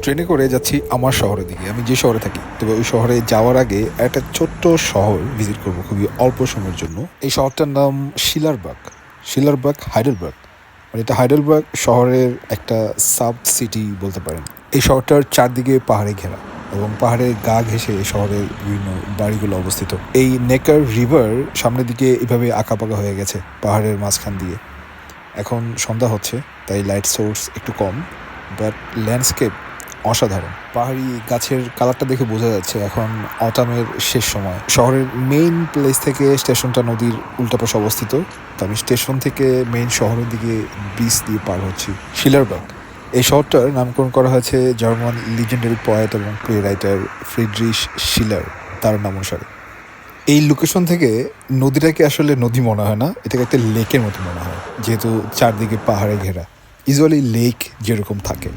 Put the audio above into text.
ট্রেনে করে যাচ্ছি আমার শহরের দিকে। আমি যে শহরে থাকি, তবে ওই শহরে যাওয়ার আগে একটা ছোট্ট শহর ভিজিট করব খুবই অল্প সময়ের জন্য। এই শহরটার নাম শিলারবাগ। শিলারবাগ হাইডেলবার্গ, মানে এটা হাইডেলবার্গ শহরের একটা সাব সিটি বলতে পারেন। এই শহরটার চারদিকে পাহাড়ে ঘেরা এবং পাহাড়ের গা ঘেঁষে এই শহরের বিভিন্ন বাড়িগুলো অবস্থিত। এই নেকার রিভার সামনের দিকে এভাবে আঁকাপাকা হয়ে গেছে পাহাড়ের মাঝখান দিয়ে। এখন সন্ধ্যা হচ্ছে, তাই লাইট সোর্স একটু কম, বাট ল্যান্ডস্কেপ অসাধারণ। পাহাড়ি গাছের কালারটা দেখে বোঝা যাচ্ছে এখন অটামের শেষ সময়। শহরের মেইন প্লেস থেকে স্টেশনটা নদীর উল্টা পাশে অবস্থিত। তো আমি স্টেশন থেকে মেইন শহরের দিকে ব্রিজ দিয়ে পার হচ্ছি। শিলারবাগ এই শহরটার নামকরণ করা হয়েছে জার্মান লিজেন্ডারি পয়েট এবং প্লে রাইটার ফ্রিডরিশ শিলার, তার নাম অনুসারে। এই লোকেশন থেকে নদীটাকে আসলে নদী মনে হয় না, এটাকে একটা লেকের মতো মনে হয়, যেহেতু চারদিকে পাহাড়ে ঘেরা। ইউজুয়ালি লেক যেরকম থাকে।